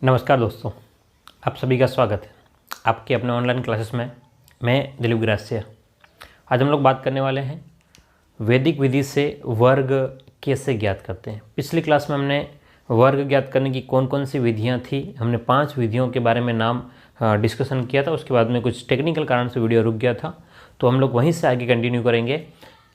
नमस्कार दोस्तों, आप सभी का स्वागत है आपके अपने ऑनलाइन क्लासेस में। मैं दिलीप ग्रास्य। आज हम लोग बात करने वाले हैं वैदिक विधि से वर्ग कैसे ज्ञात करते हैं। पिछली क्लास में हमने वर्ग ज्ञात करने की कौन कौन सी विधियां थी, हमने 5 विधियों के बारे में नाम डिस्कशन किया था। उसके बाद में कुछ टेक्निकल कारण से वीडियो रुक गया था, तो हम लोग वहीं से आगे कंटिन्यू करेंगे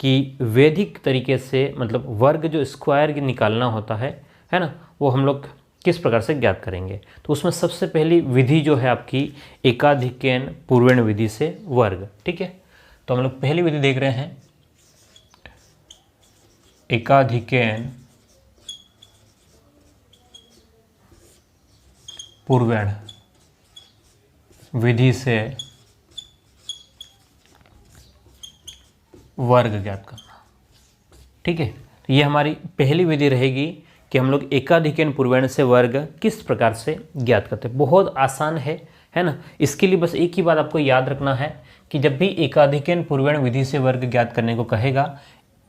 कि वैदिक तरीके से मतलब वर्ग जो स्क्वायर निकालना होता है ना, वो हम लोग किस प्रकार से ज्ञात करेंगे। तो उसमें सबसे पहली विधि जो है आपकी एकाधिकेन पूर्वेण विधि से वर्ग। ठीक है, तो हम लोग पहली विधि देख रहे हैं एकाधिकेन पूर्वेण विधि से वर्ग ज्ञात करना। ठीक है, तो ये हमारी पहली विधि रहेगी कि हम लोग एकाधिकेन पूर्वेण से वर्ग किस प्रकार से ज्ञात करते हैं। बहुत आसान है ना। इसके लिए बस एक ही बात आपको याद रखना है कि जब भी एकाधिकेन पूर्वेण विधि से वर्ग ज्ञात करने को कहेगा,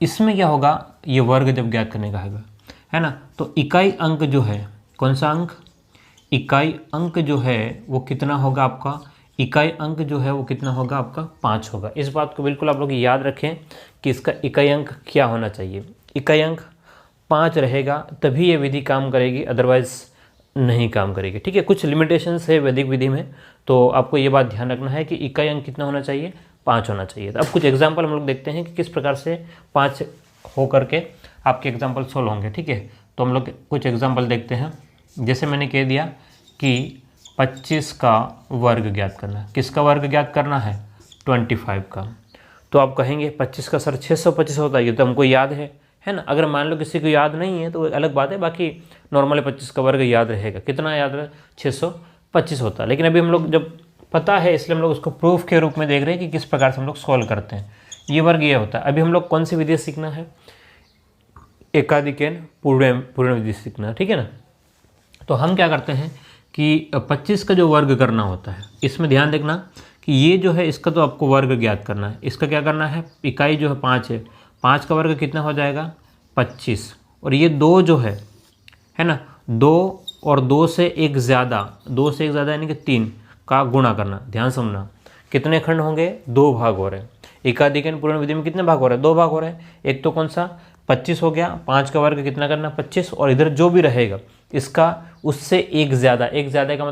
इसमें क्या होगा, ये वर्ग जब ज्ञात करने का है ना, तो इकाई अंक जो है, कौन सा अंक, इकाई अंक जो है वो कितना होगा आपका, इकाई अंक जो है वो कितना होगा आपका 5 होगा। इस बात को बिल्कुल आप लोग याद रखें कि इसका इकाई अंक क्या होना चाहिए। इकाई अंक 5 रहेगा तभी ये विधि काम करेगी, अदरवाइज नहीं काम करेगी। ठीक है, कुछ लिमिटेशंस है वैदिक विधि में, तो आपको ये बात ध्यान रखना है कि इकाई अंक कितना होना चाहिए, 5 होना चाहिए। तो अब कुछ एग्जाम्पल हम लोग देखते हैं कि किस प्रकार से 5 हो करके आपके एग्जाम्पल सोल्व होंगे। ठीक है, तो हम लोग कुछ एग्जाम्पल देखते हैं। जैसे मैंने कह दिया कि 25 का वर्ग ज्ञात करना है। किसका वर्ग ज्ञात करना है, 25 का। तो आप कहेंगे 25 का सर 625 होता है, ये तो हमको याद है ना। अगर मान लो किसी को याद नहीं है तो अलग बात है, बाकी नॉर्मली 25 का वर्ग याद रहेगा। कितना याद रहे, 625 होता है। लेकिन अभी हम लोग जब पता है इसलिए हम लोग उसको प्रूफ के रूप में देख रहे हैं कि किस प्रकार से हम लोग सॉल्व करते हैं। ये वर्ग ये होता है। अभी हम लोग कौन सी विधि सीखना है, एकाधिकेन पूर्ण विधि सीखना है। ठीक है ना। तो हम क्या करते हैं कि 25 का जो वर्ग करना होता है, इसमें ध्यान देखना कि ये जो है इसका तो आपको वर्ग ज्ञात करना है। इसका क्या करना है, इकाई जो है 5 है, 5 का वर्ग कितना हो जाएगा 25। और ये 2 जो है ना, 2 और 2 से एक ज़्यादा, 2 से एक ज़्यादा यानी कि 3 का गुणा करना। ध्यान समझना, कितने खंड होंगे, 2 भाग हो रहे हैं। एकाधिकेन पूर्ण विधि में कितने भाग हो रहे हैं, 2 भाग हो रहे हैं। एक तो कौन सा 25 हो गया, 5 का वर्ग कितना करना 25, और इधर जो भी रहेगा इसका उससे एक ज़्यादा, एक ज़्यादा का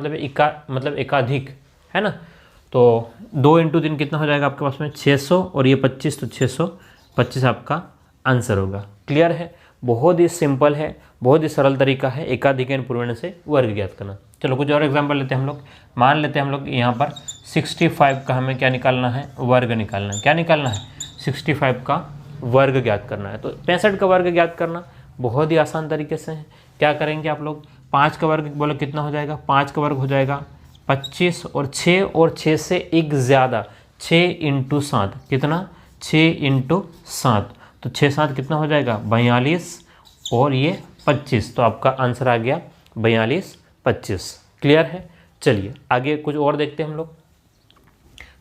मतलब एकाधिक है ना। तो 2 × 3 कितना हो जाएगा आपके पास में 600, और ये 25, तो 625 आपका आंसर होगा। क्लियर है, बहुत ही सिंपल है, बहुत ही सरल तरीका है एकाधिकेन पूर्वेण से वर्ग ज्ञात करना। चलो कुछ और एग्जांपल लेते हैं हम लोग। मान लेते हैं हम लोग यहाँ पर 65 का हमें क्या निकालना है, वर्ग निकालना है। क्या निकालना है, 65 का वर्ग ज्ञात करना है। तो 65 का वर्ग ज्ञात करना बहुत ही आसान तरीके से है। क्या करेंगे आप लोग, 5 का वर्ग बोलो कितना हो जाएगा, 5 का वर्ग हो जाएगा 25, और 6 से एक ज़्यादा 6 × 7 कितना, 6 × 7, तो 6 7 कितना हो जाएगा 42, और ये 25, तो आपका आंसर आ गया 42 25। क्लियर है। चलिए आगे कुछ और देखते हैं हम लोग।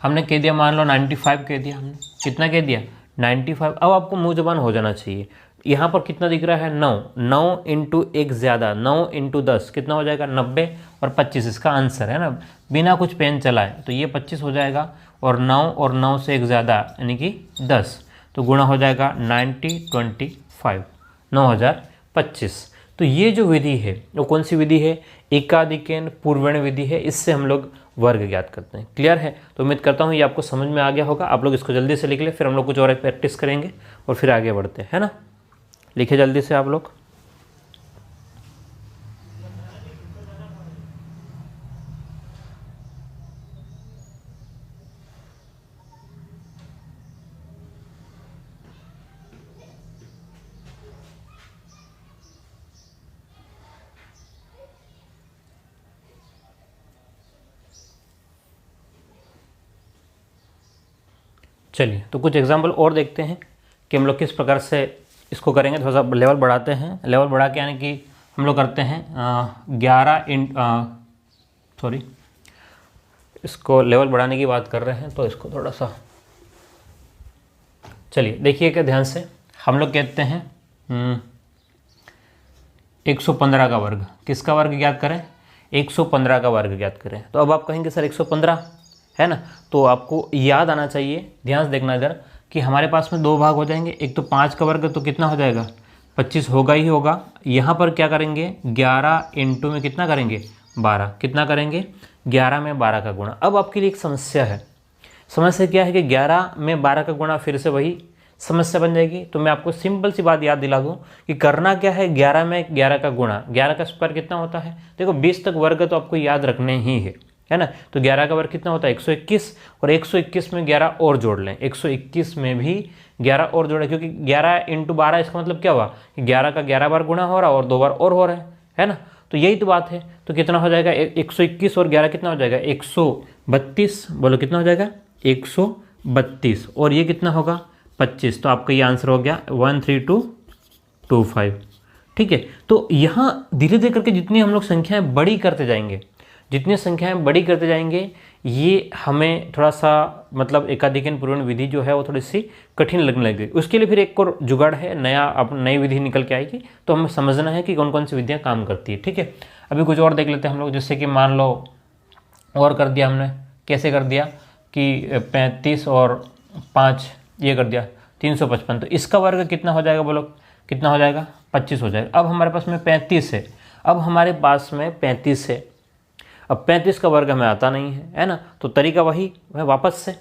हमने कह दिया, मान लो 95 कह दिया हमने, कितना कह दिया 95। अब आपको मुँह ज़बान हो जाना चाहिए। यहाँ पर कितना दिख रहा है 9 × एक ज़्यादा, 9 × 10 कितना हो जाएगा 90, और 25 इसका आंसर है ना, बिना कुछ पेन चलाए। तो ये 25 हो जाएगा, और 9 और 9 से एक ज़्यादा यानी कि 10, तो गुणा हो जाएगा 90 25, 9025। तो ये जो विधि है वो कौन सी विधि है, एकाधिकेन पूर्वेण विधि है। इससे हम लोग वर्ग ज्ञात करते हैं। क्लियर है। तो उम्मीद करता हूँ ये आपको समझ में आ गया होगा। आप लोग इसको जल्दी से लिख ले, फिर हम लोग कुछ और प्रैक्टिस करेंगे और फिर आगे बढ़ते हैं, है ना। लिखे जल्दी से आप लोग। चलिए तो कुछ एग्जाम्पल और देखते हैं कि हम लोग किस प्रकार से इसको करेंगे। थोड़ा सा लेवल बढ़ाते हैं, लेवल बढ़ा के यानी कि हम लोग करते हैं 11 इसको लेवल बढ़ाने की बात कर रहे हैं, तो इसको थोड़ा सा चलिए देखिएगा ध्यान से। हम लोग कहते हैं 115 का वर्ग। किसका वर्ग ज्ञात करें, 115 का वर्ग ज्ञात करें। तो अब आप कहेंगे सर 115 है ना, तो आपको याद आना चाहिए, ध्यान से देखना अगर, कि हमारे पास में दो भाग हो जाएंगे। एक तो 5 का वर्ग तो कितना हो जाएगा 25 होगा ही होगा। यहाँ पर क्या करेंगे 11 इंटू में कितना करेंगे 12, कितना करेंगे 11 में 12 का गुणा। अब आपके लिए एक समस्या है, समस्या क्या है कि 11 में 12 का गुणा फिर से वही समस्या बन जाएगी। तो मैं आपको सिंपल सी बात याद दिला दूं कि करना क्या है, 11 में 11 का गुणा, 11 का स्क्वायर कितना होता है, देखो 20 तक वर्ग तो आपको याद रखने ही है ना। तो 11 का वर्ग कितना होता है 121, और 121 में 11 और जोड़ लें, 121 में भी 11 और जोड़ें, क्योंकि 11 इंटू 12 इसका मतलब क्या हुआ कि 11 का 11 बार गुणा हो रहा और 2 बार और हो रहा है ना। तो यही तो बात है। तो कितना हो जाएगा 121 और 11 कितना हो जाएगा 132, बोलो कितना हो जाएगा 132, और ये कितना होगा 25। तो आपका ये आंसर हो गया 13225। ठीक है, तो यहाँ धीरे धीरे करके जितनी हम लोग संख्याएं बड़ी करते जाएंगे, जितनी संख्याएं बड़ी करते जाएंगे, ये हमें थोड़ा सा मतलब एकाधिकन पूर्ण विधि जो है वो थोड़ी सी कठिन लगने लगेगी। उसके लिए फिर एक और जुगाड़ है, नया अब नई विधि निकल के आएगी, तो हमें समझना है कि कौन कौन सी विधियाँ काम करती है। ठीक है, अभी कुछ और देख लेते हैं हम लोग। जैसे कि मान लो और कर दिया हमने, कैसे कर दिया कि 35 और 5 ये कर दिया 355, तो इसका वर्ग कितना हो जाएगा, बोलो कितना हो जाएगा 25 हो जाएगा। अब हमारे पास में 35 है, अब हमारे पास में 35 है, अब 35 का वर्ग हमें आता नहीं है ना, तो तरीका वही है, वापस से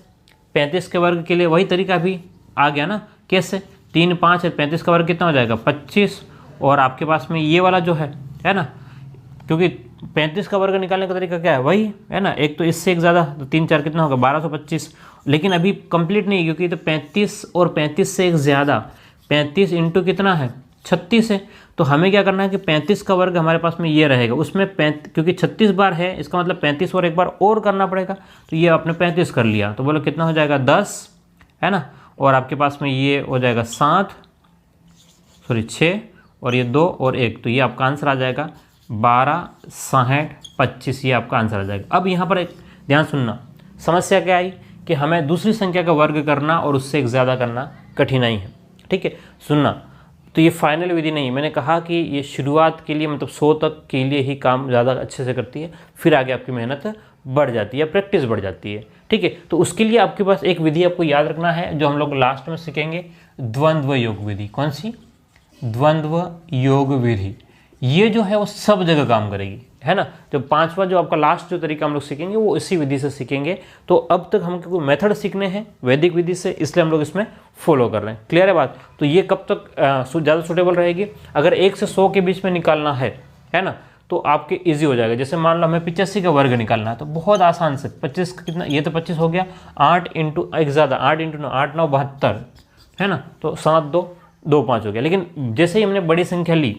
35 के वर्ग के लिए वही तरीका भी आ गया ना। कैसे 3 5 है, 35 का वर्ग कितना हो जाएगा 25, और आपके पास में ये वाला जो है ना, क्योंकि 35 का वर्ग निकालने का तरीका क्या है, वही है ना, एक तो इससे एक ज़्यादा, तो 3 4 कितना होगा 1225। लेकिन अभी कंप्लीट नहीं, क्योंकि तो 35 और 35 से एक ज़्यादा, 35 इंटू कितना है 36 है। तो हमें क्या करना है कि 35 का वर्ग हमारे पास में ये रहेगा, उसमें क्योंकि 36 बार है, इसका मतलब 35 और एक बार और करना पड़ेगा। तो ये आपने 35 कर लिया, तो बोलो कितना हो जाएगा 10 है ना, और आपके पास में ये हो जाएगा 6 और ये 2 और 1, तो ये आपका आंसर आ जाएगा 12 60 25, ये आपका आंसर आ जाएगा। अब यहाँ पर एक ध्यान सुनना, समस्या क्या आई कि हमें दूसरी संख्या का वर्ग करना और उससे एक ज़्यादा करना कठिनाई है। ठीक है, सुनना, तो ये फाइनल विधि नहीं, मैंने कहा कि ये शुरुआत के लिए मतलब 100 तक के लिए ही काम ज़्यादा अच्छे से करती है, फिर आगे आपकी मेहनत बढ़ जाती है, प्रैक्टिस बढ़ जाती है। ठीक है, तो उसके लिए आपके पास एक विधि आपको याद रखना है, जो हम लोग लास्ट में सीखेंगे, द्वंद्व योग विधि। कौन सी? द्वंद्व योग विधि। ये जो है वो सब जगह काम करेगी, है ना। तो पांचवा जो आपका लास्ट जो तरीका हम लोग सीखेंगे वो इसी विधि से सीखेंगे। तो अब तक हमको मेथड सीखने हैं वैदिक विधि से, इसलिए हम लोग इसमें फॉलो कर रहे हैं। क्लियर है बात? तो ये कब तक ज़्यादा सूटेबल रहेगी? अगर 1 से 100 के बीच में निकालना है ना, तो आपके इजी हो जाएगा। जैसे मान लो हमें 85 का वर्ग निकालना है, तो बहुत आसान से 25 का कितना, ये तो 25 हो गया, 8 इंटू एक ज़्यादा 8 इंटू 9 8 9 72 है ना, तो 7 2 2 5 हो गया। लेकिन जैसे ही हमने बड़ी संख्या ली,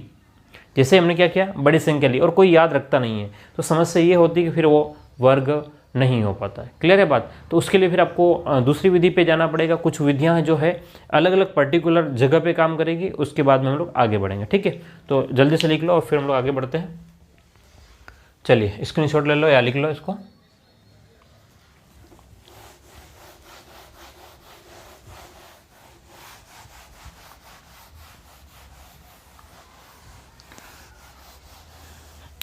जैसे हमने क्या किया, बड़ी संख्या ली और कोई याद रखता नहीं है, तो समस्या ये होती है कि फिर वो वर्ग नहीं हो पाता है। क्लियर है बात? तो उसके लिए फिर आपको दूसरी विधि पे जाना पड़ेगा। कुछ विधियां जो है अलग अलग पर्टिकुलर जगह पे काम करेगी, उसके बाद में हम लोग आगे बढ़ेंगे। ठीक है, तो जल्दी से लिख लो और फिर हम लोग आगे बढ़ते हैं। चलिए स्क्रीनशॉट ले लो या लिख लो इसको।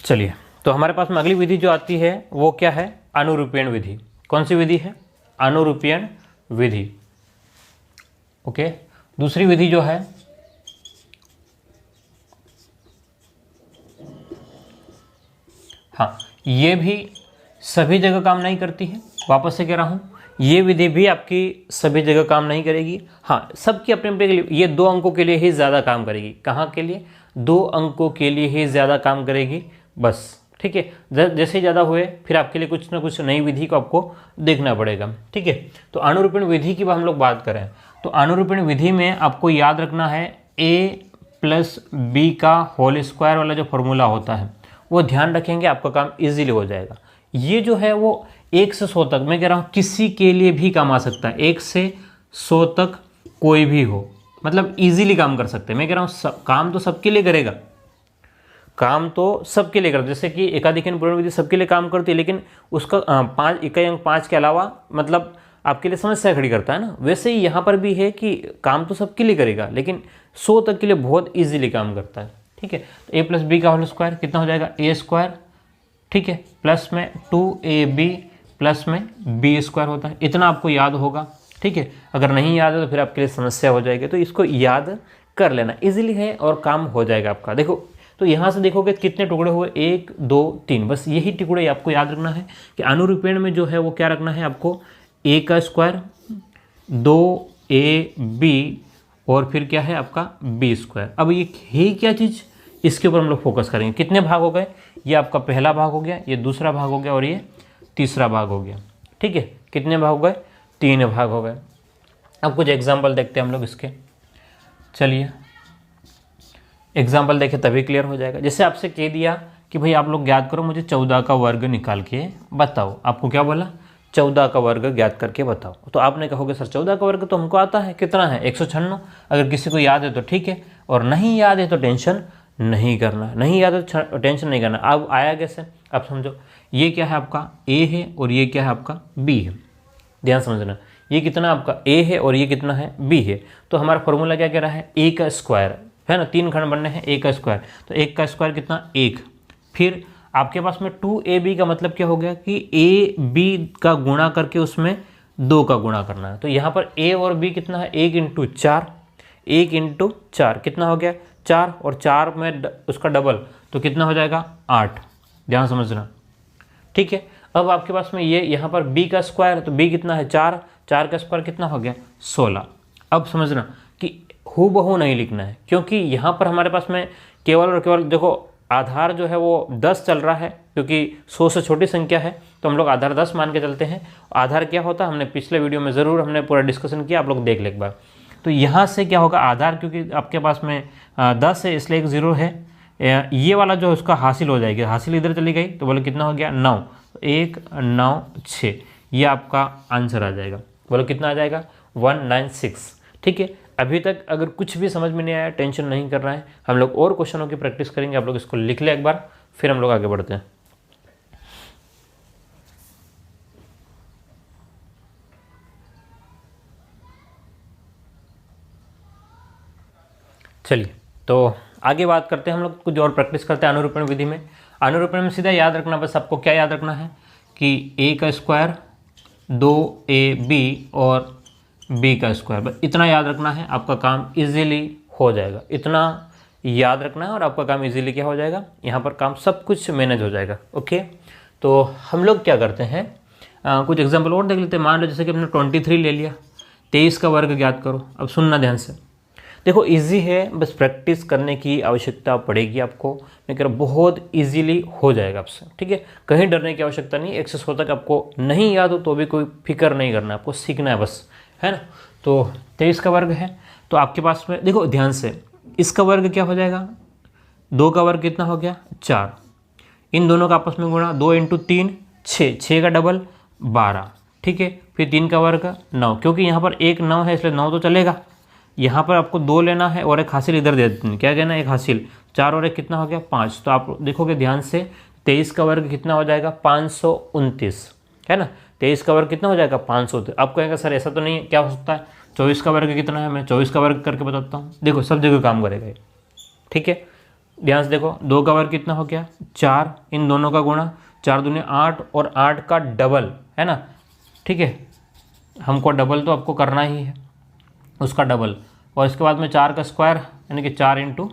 चलिए, तो हमारे पास में अगली विधि जो आती है वो क्या है? अनुरूपीण विधि। कौन सी विधि है? अनुरूपीण विधि। ओके, दूसरी विधि जो है हाँ, ये भी सभी जगह काम नहीं करती है। वापस से कह रहा हूँ, ये विधि भी आपकी सभी जगह काम नहीं करेगी। हाँ, सबकी अपने अपने के लिए, ये 2 अंकों के लिए ही ज़्यादा काम करेगी। कहाँ के लिए? 2 अंकों के लिए ही ज़्यादा काम करेगी बस। ठीक है, जैसे ही ज़्यादा हुए फिर आपके लिए कुछ ना कुछ नई विधि को आपको देखना पड़ेगा। ठीक है, तो अनुरूपीण विधि की हम लोग बात करें, तो अनुरूपीण विधि में आपको याद रखना है a+b का होल स्क्वायर वाला जो फॉर्मूला होता है वो ध्यान रखेंगे, आपका काम इजीली हो जाएगा। ये जो है वो 1 से 100 तक, मैं कह रहा हूँ किसी के लिए भी काम आ सकता है। 1 से 100 तक कोई भी हो, मतलब इजीली काम कर सकते हैं। मैं कह रहा हूँ काम तो सबके लिए करेगा, काम तो सबके लिए करते, जैसे कि एकाधिकन पूर्ण विधि सबके लिए काम करती है, लेकिन उसका 5 इकाई अंक 5 के अलावा मतलब आपके लिए समस्या खड़ी करता है ना। वैसे ही यहाँ पर भी है कि काम तो सबके लिए करेगा, लेकिन 100 तक के लिए बहुत इजीली काम करता है। ठीक है, तो a+b का होल स्क्वायर कितना हो जाएगा? a² ठीक है, प्लस में 2ab प्लस में b स्क्वायर होता है। इतना आपको याद होगा, ठीक है। अगर नहीं याद है तो फिर आपके लिए समस्या हो जाएगी, तो इसको याद कर लेना, इजीली है और काम हो जाएगा आपका। देखो तो यहाँ से देखोगे कितने टुकड़े हुए, 1 2 3, बस यही टुकड़े आपको याद रखना है कि अनुरूपेण में जो है वो क्या रखना है आपको, a का स्क्वायर 2ab और फिर क्या है आपका b स्क्वायर। अब ये है क्या चीज़, इसके ऊपर हम लोग फोकस करेंगे। कितने भाग हो गए, ये आपका पहला भाग हो गया, ये दूसरा भाग हो गया और ये तीसरा भाग हो गया, ठीक है। कितने भाग हो गए, 3 भाग हो गए। अब कुछ एग्जाम्पल देखते हैं हम लोग इसके, चलिए एग्जाम्पल देखें तभी क्लियर हो जाएगा। जैसे आपसे कह दिया कि भाई आप लोग ज्ञात करो, मुझे 14 का वर्ग निकाल के बताओ। आपको क्या बोला, 14 का वर्ग ज्ञात करके बताओ। तो आपने कहोगे सर 14 का वर्ग तो हमको आता है, कितना है 196। अगर किसी को याद है तो ठीक है, और नहीं याद है तो टेंशन नहीं करना, नहीं याद है टेंशन नहीं करना। अब आया कैसे, अब समझो, ये क्या है आपका a है और ये क्या है आपका b है। ध्यान समझना, ये कितना आपका a है और ये कितना है b है। तो हमारा फॉर्मूला क्या कह रहा है, a का स्क्वायर है ना, 3 खंड बनने हैं, a का स्क्वायर, तो 1 का स्क्वायर कितना 1। फिर आपके पास में 2ab का मतलब क्या हो गया कि a b का गुणा करके उसमें 2 का गुणा करना है। तो यहाँ पर a और b कितना है, 1 × 4, 1 × 4 कितना हो गया 4, और 4 में उसका डबल तो कितना हो जाएगा 8। ध्यान समझना, ठीक है। अब आपके पास में ये यहाँ पर b का स्क्वायर, तो b कितना है 4, 4 का स्क्वायर कितना हो गया 16। अब समझना कि हूबहू नहीं लिखना है, क्योंकि यहाँ पर हमारे पास में केवल और केवल देखो आधार जो है वो 10 चल रहा है, क्योंकि 100 से छोटी संख्या है तो हम लोग आधार 10 मान के चलते हैं। आधार क्या होता है, हमने पिछले वीडियो में ज़रूर हमने पूरा डिस्कशन किया, आप लोग देख ले एक बार। तो यहाँ से क्या होगा आधार, क्योंकि आपके पास में 10 है इसलिए एक 0 है, ये वाला जो उसका हासिल हो जाएगी, हासिल इधर चली गई तो बोलो कितना हो गया 9, 1 9 6, ये आपका आंसर आ जाएगा। बोलो कितना आ जाएगा 196, ठीक है। अभी तक अगर कुछ भी समझ में नहीं आया टेंशन नहीं करना है, हम लोग और क्वेश्चनों की प्रैक्टिस करेंगे। आप लोग इसको लिख ले एक बार, फिर हम लोग आगे बढ़ते हैं। चलिए तो आगे बात करते हैं, हम लोग कुछ और प्रैक्टिस करते हैं अनुरूपण विधि में। अनुरूपण में सीधा याद रखना, बस आपको क्या याद रखना है कि a का स्क्वायर 2ab और b का स्क्वायर, बस इतना याद रखना है, आपका काम इजीली हो जाएगा। इतना याद रखना है और आपका काम इजीली क्या हो जाएगा, यहाँ पर काम सब कुछ मैनेज हो जाएगा। ओके, तो हम लोग क्या करते हैं, कुछ एग्जाम्पल और देख लेते हैं। मान लो जैसे कि हमने 23 ले लिया, 23 का वर्ग ज्ञात करो। अब सुनना ध्यान से, देखो इजी है, बस प्रैक्टिस करने की आवश्यकता पड़ेगी आपको। मैं कह रहा हूँ बहुत इजीली हो जाएगा आपसे, ठीक है। कहीं डरने की आवश्यकता नहीं, 1 से 100 तक आपको नहीं याद हो तो भी कोई फिक्र नहीं करना, आपको सीखना है बस, है ना। तो 23 का वर्ग है, तो आपके पास में देखो ध्यान से, इसका वर्ग क्या हो जाएगा, 2 का वर्ग कितना हो गया 4, इन दोनों का आपस में गुणा, 2 × 3 6, 6 का डबल 12, ठीक है। फिर 3 का वर्ग 9, क्योंकि यहाँ पर एक 9 है इसलिए 9 तो चलेगा। यहाँ पर आपको 2 लेना है और एक हासिल इधर दे देते हैं, क्या कहना है, एक हासिल, 4 और 1 कितना हो गया 5। तो आप देखोगे ध्यान से 23 का वर्ग कितना हो जाएगा 529, है ना। 23 का वर्ग कितना हो जाएगा 529। आप कहेंगे सर ऐसा तो नहीं है, क्या हो सकता है, 24 का वर्ग कितना है, मैं 24 का वर्ग करके बताता हूँ। देखो सब जगह काम करेगा ये, ठीक है। ध्यान से देखो, 2 का वर्ग कितना हो गया 4, इन दोनों का गुणा, 4 दूनी 8 और 8 का डबल, है ना, ठीक है। हमको डबल तो आपको करना ही है, उसका डबल, और इसके बाद में 4 का स्क्वायर यानी कि 4 ×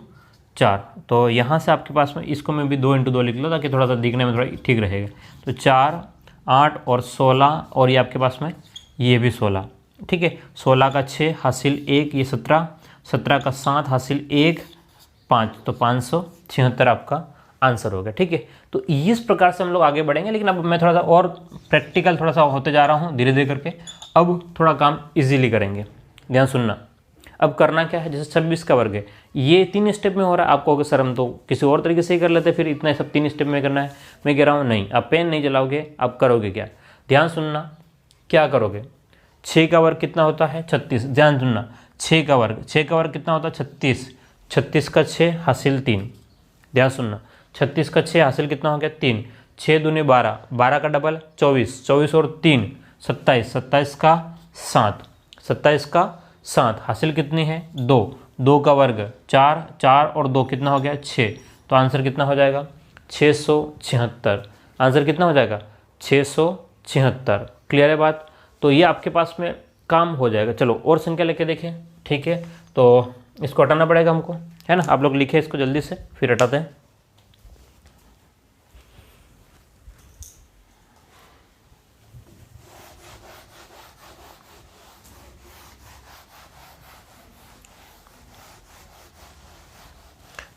4। तो यहाँ से आपके पास में इसको मैं भी 2 × 2 लिख लो ताकि थोड़ा सा दिखने में थोड़ा ठीक रहेगा। तो 4 8 और 16, और ये आपके पास में ये भी 16, ठीक है। 16 का 6 हासिल 1, ये 17, 17 का 7 हासिल 1 5, तो 576 आपका आंसर हो गया, ठीक है। तो इस प्रकार से हम लोग आगे बढ़ेंगे, लेकिन अब मैं थोड़ा सा और प्रैक्टिकल थोड़ा सा होते जा रहा हूँ धीरे धीरे करके। अब थोड़ा काम इजीली करेंगे, ध्यान सुनना। अब करना क्या है, जैसे 26 का वर्ग है, ये 3 स्टेप में हो रहा है। आप कहोगे सर हम तो किसी और तरीके से ही कर लेते, फिर इतना सब 3 स्टेप में करना है। मैं कह रहा हूँ नहीं, आप पेन नहीं चलाओगे, आप करोगे क्या, ध्यान सुनना, क्या करोगे। 6 का वर्ग कितना होता है 36, ध्यान सुनना, 6 का वर्ग कितना होता है 36, 36 का 6 हासिल 3, ध्यान सुनना, 36 का 6 हासिल कितना हो गया 3, 6 दूनी 12, 12 का डबल 24, 24 और 3 27, 27 का 7, 27 का 7 हासिल कितनी है 2, 2 का वर्ग 4, 4 और 2 कितना हो गया 6। तो आंसर कितना हो जाएगा 676। आंसर कितना हो जाएगा 676। क्लियर है बात। तो ये आपके पास में काम हो जाएगा। चलो और संख्या लेके देखें। ठीक है, तो इसको हटाना पड़ेगा हमको, है ना। आप लोग लिखे इसको जल्दी से, फिर हटाते हैं।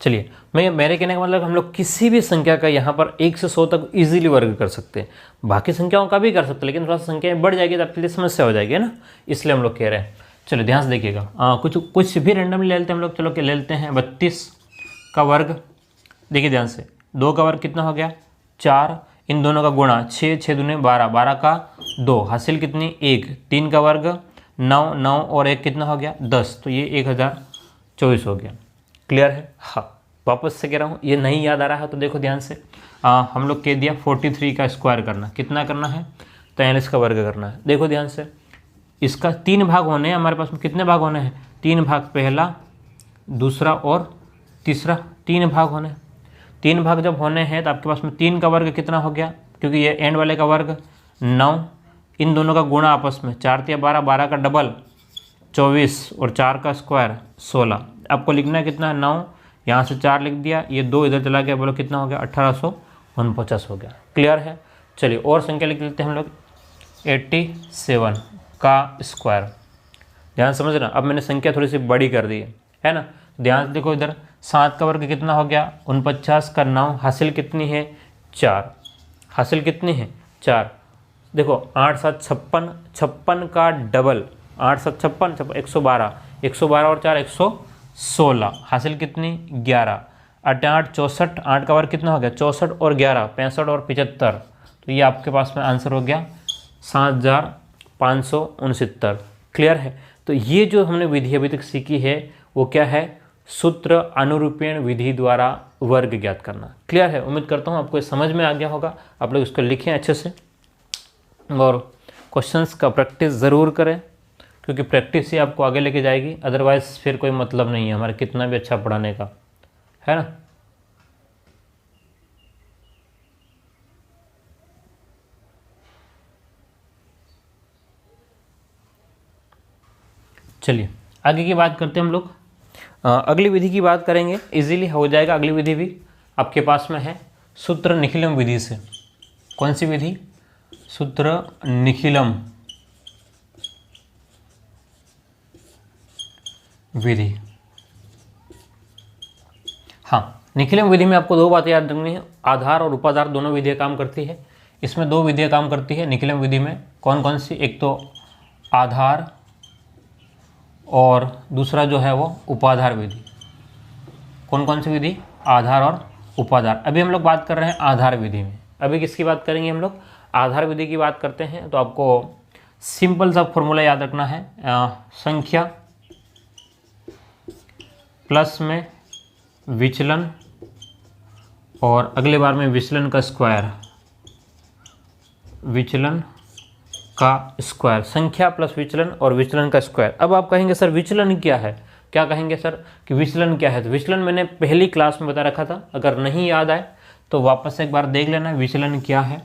चलिए, मेरे कहने का मतलब हम लोग किसी भी संख्या का यहाँ पर 1 से 100 तक इजीली वर्ग कर सकते हैं। बाकी संख्याओं का भी कर सकते हैं, लेकिन थोड़ा सा संख्याएं बढ़ जाएगी तो आपके लिए समस्या हो जाएगी, है ना। इसलिए हम लोग कह रहे हैं। चलो ध्यान से देखिएगा, कुछ भी रैंडमली ले लेते हैं हम लोग। चलो ले लेते हैं 32 का वर्ग। देखिए ध्यान से, 2 का वर्ग कितना हो गया 4, इन दोनों का गुणा 6, 6 दूने 12, 12 का 2, हासिल कितनी 1, 3 का वर्ग 9, 9 और 1 कितना हो गया 10, तो ये 1024 हो गया। क्लियर है। हाँ, वापस से कह रहा हूँ, ये नहीं याद आ रहा है तो देखो ध्यान से, हम लोग कह दिया 43 का स्क्वायर करना, कितना करना है 43 का वर्ग करना है। देखो ध्यान से, इसका 3 भाग होने हैं हमारे पास में। कितने भाग होने हैं 3 भाग, पहला, दूसरा और तीसरा, 3 भाग होने। 3 भाग जब होने हैं तो आपके पास में 3 का वर्ग कितना हो गया, क्योंकि ये एंड वाले का वर्ग 9, इन दोनों का गुणा आपस में 4 या 12, 12 का डबल 24 और 4 का स्क्वायर 16। आपको लिखना है कितना 9, यहाँ से 4 लिख दिया, ये 2 इधर चला गया, बोलो कितना हो गया 1849 हो गया। क्लियर है। चलिए और संख्या लिख लेते हैं हम लोग 87 का स्क्वायर। ध्यान समझना, अब मैंने संख्या थोड़ी सी बड़ी कर दी है ना। ध्यान से देखो इधर, 7 का वर्ग कितना हो गया 49 का 9, हासिल कितनी है 4, हासिल कितनी है 4। देखो 8 7 56, 56 का डबल 8 7 56, 112, 112 और 4 116, हासिल कितनी 11, 8 8 64, 8 का वर्ग कितना हो गया 64 और 11 65 और 75, तो ये आपके पास में आंसर हो गया 7569। क्लियर है। तो ये जो हमने विधि अभी तक सीखी है वो क्या है, सूत्र अनुरूपण विधि द्वारा वर्ग ज्ञात करना। क्लियर है। उम्मीद करता हूँ आपको ये समझ में आ गया होगा। आप लोग इसको लिखें अच्छे से और क्वेश्चंस का प्रैक्टिस ज़रूर करें, क्योंकि प्रैक्टिस ही आपको आगे लेके जाएगी। अदरवाइज़ फिर कोई मतलब नहीं है हमारे कितना भी अच्छा पढ़ाने का, है ना। चलिए आगे की बात करते हैं हम लोग। अगली विधि की बात करेंगे, इजीली हो जाएगा। अगली विधि भी आपके पास में है सूत्र निखिलम विधि से। कौन सी विधि, सूत्र निखिलम विधि। हाँ, निखिलम विधि में आपको 2 बातें याद रखनी है, आधार और उपाधार दोनों विधियाँ काम करती है। इसमें 2 विधियाँ काम करती है निखिलम विधि में। कौन कौन सी, एक तो आधार और दूसरा जो है वो उपाधार विधि। कौन कौन सी विधि, आधार और उपाधार। अभी हम लोग बात कर रहे हैं आधार विधि में। अभी किसकी बात करेंगे हम लोग, आधार विधि की बात करते हैं। तो आपको सिंपल सा फॉर्मूला याद रखना है, संख्या प्लस में विचलन और अगले बार में विचलन का स्क्वायर, विचलन का स्क्वायर, संख्या प्लस विचलन और विचलन का स्क्वायर। अब आप कहेंगे सर विचलन क्या है, क्या कहेंगे सर कि विचलन क्या है। तो विचलन मैंने पहली क्लास में बता रखा था, अगर नहीं याद आए तो वापस एक बार देख लेना विचलन क्या है।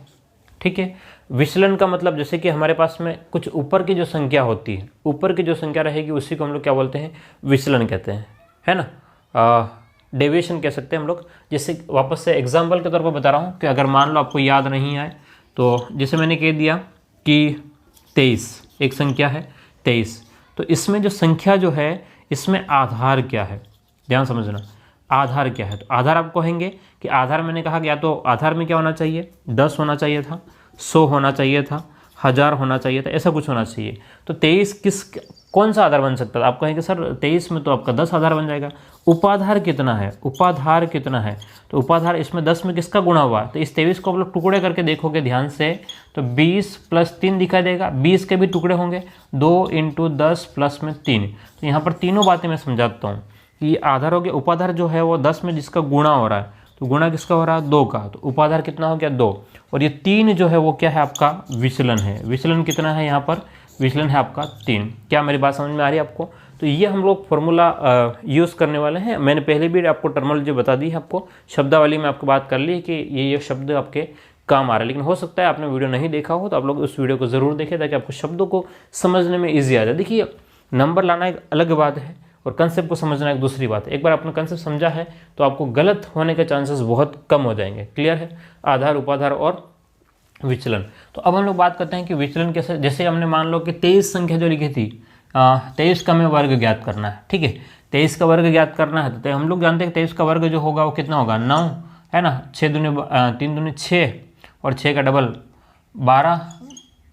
ठीक है। विचलन का मतलब जैसे कि हमारे पास में कुछ ऊपर की जो संख्या होती है, ऊपर की जो संख्या रहेगी उसी को हम लोग क्या बोलते हैं, विचलन कहते हैं, है ना। डेविएशन कह सकते हैं हम लोग। जैसे वापस से एग्जाम्पल के तौर पर बता रहा हूँ कि अगर मान लो आपको याद नहीं आए तो जैसे मैंने कह दिया कि 23 एक संख्या है 23, तो इसमें जो संख्या जो है इसमें आधार क्या है, ध्यान समझना, आधार क्या है। तो आधार आप कहेंगे कि आधार मैंने कहा कि या तो आधार में क्या होना चाहिए 10 होना चाहिए था, 100 होना चाहिए था, 1000 होना चाहिए था, ऐसा कुछ होना चाहिए। तो 23 कौन सा आधार बन सकता था। आप कहेंगे सर 23 में तो आपका 10 आधार बन जाएगा। उपाधार कितना है, उपाधार कितना है, तो उपाधार इसमें 10 में किसका गुणा हुआ, तो इस 23 को आप लोग टुकड़े करके देखोगे ध्यान से तो 20 + 3 दिखाई देगा। 20 के भी टुकड़े होंगे, 2 × 10 प्लस में 3। तो यहाँ पर तीनों बातें मैं समझाता हूँ कि आधार हो गया, उपाधार जो है वो 10 में जिसका गुणा हो रहा है, तो गुणा किसका हो रहा है 2 का, तो उपाधार कितना हो गया 2। और ये 3 जो है वो क्या है आपका विचलन है। विचलन कितना है यहाँ पर, विचलन है आपका 3। क्या मेरी बात समझ में आ रही है आपको। तो ये हम लोग फॉर्मूला यूज़ करने वाले हैं। मैंने पहले भी आपको टर्मिनोलॉजी बता दी है, आपको शब्दावली में आपको बात कर ली कि ये शब्द आपके काम आ रहा है। लेकिन हो सकता है आपने वीडियो नहीं देखा हो, तो आप लोग उस वीडियो को ज़रूर देखें ताकि आपको शब्दों को समझने में ईजी आ जाए। देखिए, नंबर लाना एक अलग बात है और कंसेप्ट को समझना एक दूसरी बात है। एक बार आपने कंसेप्ट समझा है तो आपको गलत होने के चांसेस बहुत कम हो जाएंगे। क्लियर है? आधार, उपाधार और विचलन। तो अब हम लोग बात करते हैं कि विचलन कैसे। जैसे हमने मान लो कि 23 संख्या जो लिखी थी, 23 का हमें वर्ग ज्ञात करना है। ठीक है, 23 का वर्ग ज्ञात करना है तो हम लोग जानते हैं कि 23 का वर्ग जो होगा वो कितना होगा, 9 है ना। 6 दूनी 3 दूनी 6 और 6 का डबल 12,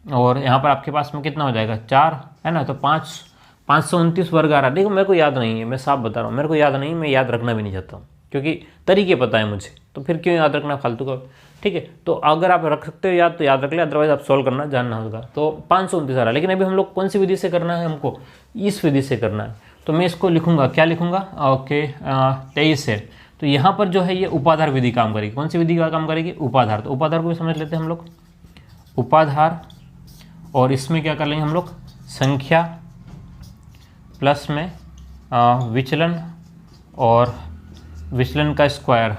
और यहाँ पर आपके पास में कितना हो जाएगा, 4 है ना। तो 529 वर्ग आ रहा है। देखो, मेरे को याद नहीं है, मैं साफ बता रहा हूँ, मेरे को याद नहीं, मैं याद रखना भी नहीं चाहता हूँ क्योंकि तरीके पता है मुझे, तो फिर क्यों याद रखना फालतू का। ठीक है, तो अगर आप रख सकते हो याद तो याद रख ले, अदरवाइज आप सॉल्व करना जानना होगा। तो 529 आ रहा है, लेकिन अभी हम लोग कौन सी विधि से करना है, हमको इस विधि से करना है। तो मैं इसको लिखूंगा, क्या लिखूंगा, ओके 23 है। तो यहाँ पर जो है ये उपाधार विधि काम करेगी। कौन सी विधि का काम करेगी, उपाधार। तो उपाधार को भी समझ लेते हैं हम लोग, उपाधार। और इसमें क्या कर लेंगे हम लोग, संख्या प्लस में विचलन और विचलन का स्क्वायर।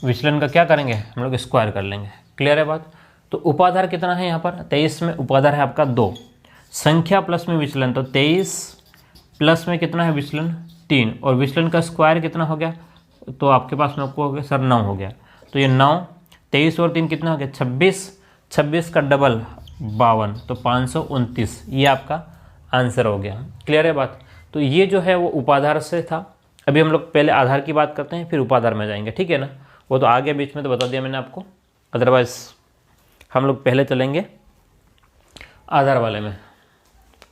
विचलन का क्या करेंगे हम लोग, स्क्वायर कर लेंगे। क्लियर है बात। तो उपाधार कितना है यहाँ पर, 23 में उपाधार है आपका 2, संख्या प्लस में विचलन, तो 23 प्लस में कितना है विचलन, 3, और विचलन का स्क्वायर कितना हो गया, तो आपके पास में आपको हो गया सर 9 हो गया। तो ये 9, 23 और 3 कितना हो गया, 26, 26 का डबल 52, तो 529, ये आपका आंसर हो गया। क्लियर है बात। तो ये जो है वो उपाधार से था। अभी हम लोग पहले आधार की बात करते हैं, फिर उपाधार में जाएंगे। ठीक है ना, वो तो आगे बीच में तो बता दिया मैंने आपको, अदरवाइज हम लोग पहले चलेंगे आधार वाले में,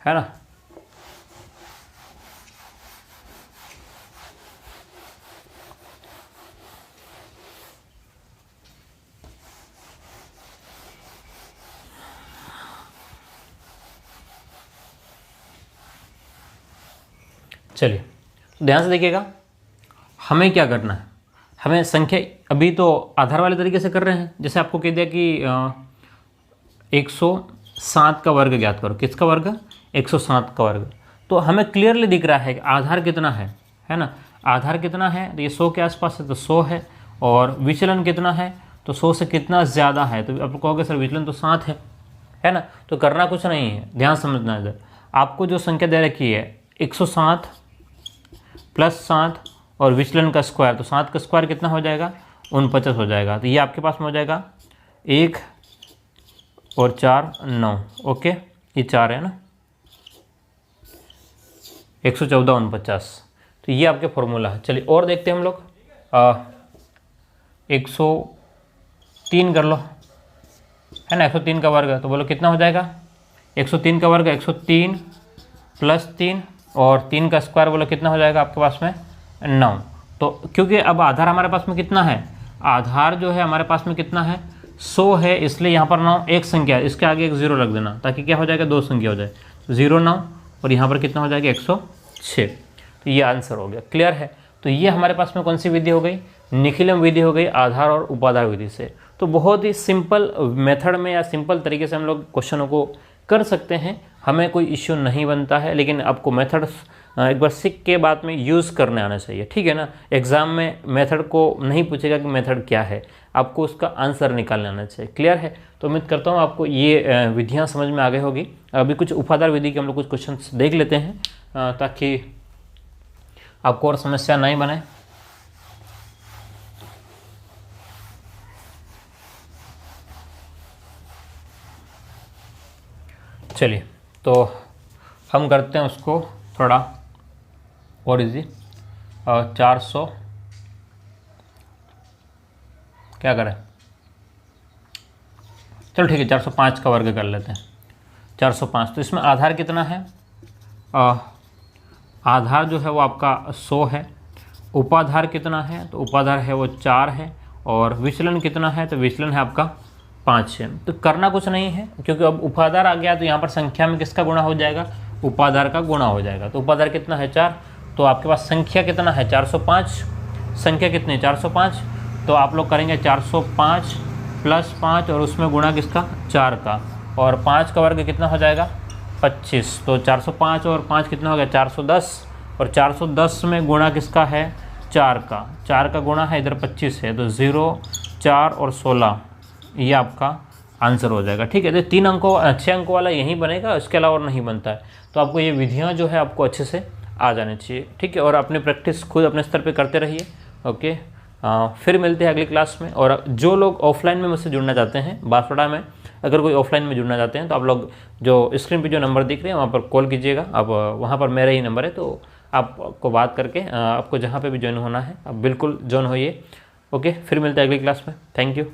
है ना। चलिए ध्यान से देखिएगा, हमें क्या करना है, हमें संख्या, अभी तो आधार वाले तरीके से कर रहे हैं। जैसे आपको कह दिया कि 107 का वर्ग ज्ञात करो। किसका वर्ग, 107 का वर्ग। तो हमें क्लियरली दिख रहा है कि आधार कितना है ना। आधार कितना है, तो ये 100 के आसपास है, तो 100 है। और विचलन कितना है, तो 100 से कितना ज़्यादा है, तो आप कहोगे सर विचलन तो 7 है ना। तो करना कुछ नहीं है, ध्यान समझना इधर। आपको जो संख्या दे रखी है 107 प्लस 7 और विचलन का स्क्वायर, तो 7 का स्क्वायर कितना हो जाएगा, 49 हो जाएगा। तो ये आपके पास में हो जाएगा 1 और 4 9, ओके, ये 4 है ना, 114 49। तो ये आपके फॉर्मूला है। चलिए और देखते हैं हम लोग, 103 कर लो, है ना। 103 का वर्ग, तो बोलो कितना हो जाएगा, 103 का वर्ग 103 प्लस 3 और 3 का स्क्वायर, बोलो कितना हो जाएगा आपके पास में 9। तो क्योंकि अब आधार हमारे पास में कितना है, आधार जो है हमारे पास में कितना है, 100 है, इसलिए यहाँ पर 9 एक संख्या है, इसके आगे एक 0 रख देना ताकि क्या हो जाएगा, 2 संख्या हो जाए। 0 9 और यहाँ पर कितना हो जाएगा 106। तो ये आंसर हो गया। क्लियर है। तो ये हमारे पास में कौन सी विधि हो गई, निखिलम विधि हो गई, आधार और उपाधार विधि से। तो बहुत ही सिंपल मेथड में या सिंपल तरीके से हम लोग क्वेश्चनों को कर सकते हैं, हमें कोई इश्यू नहीं बनता है। लेकिन आपको मेथड एक बार सीख के बाद में यूज़ करने आना चाहिए। ठीक है ना। एग्ज़ाम में मेथड को नहीं पूछेगा कि मेथड क्या है, आपको उसका आंसर निकालने आना चाहिए। क्लियर है। तो उम्मीद करता हूँ आपको ये विधियाँ समझ में आ गई होगी। अभी कुछ उपाधार विधि के हम लोग कुछ क्वेश्चन देख लेते हैं ताकि आपको और समस्या नहीं बने। चलिए तो हम करते हैं उसको थोड़ा और इजी। 400 क्या करें, चलो ठीक है 405 का वर्ग कर लेते हैं। 405, तो इसमें आधार कितना है, आधार जो है वो आपका 100 है। उपाधार कितना है, तो उपाधार है वो 4 है। और विचलन कितना है, तो विचलन है आपका 5 है। तो करना कुछ नहीं है क्योंकि अब उपाधार आ गया तो यहाँ पर संख्या में किसका गुणा हो जाएगा, उपाधार का गुणा हो जाएगा। तो उपाधार कितना है 4, तो आपके पास संख्या कितना है 405, संख्या कितनी 405, तो आप लोग करेंगे 405 प्लस 5 और उसमें गुणा किसका 4 का, और 5 का वर्ग कितना हो जाएगा 25। तो 405 और 5 कितना हो गया 410, और 410 में गुणा किसका है 4 का गुणा है इधर 25 है, तो 0, 4 और 16 ये आपका आंसर हो जाएगा। ठीक है, तो 3 अंकों 6 अंकों वाला यहीं बनेगा, इसके अलावा और नहीं बनता है। तो आपको ये विधियाँ जो है आपको अच्छे से आ जानी चाहिए। ठीक है, और अपनी प्रैक्टिस खुद अपने स्तर पे करते रहिए। ओके, फिर मिलते हैं अगली क्लास में। और जो लोग ऑफलाइन में मुझसे जुड़ना चाहते हैं बांसवाड़ा में, अगर कोई ऑफलाइन में जुड़ना चाहते हैं तो आप लोग जो स्क्रीन पे जो नंबर दिख रहे हैं वहाँ पर कॉल कीजिएगा। अब वहाँ पर मेरा ही नंबर है, तो आपको बात करके आपको जहाँ पे भी ज्वाइन होना है आप बिल्कुल ज्वाइन होइए। ओके, फिर मिलते हैं अगली क्लास में। Thank you.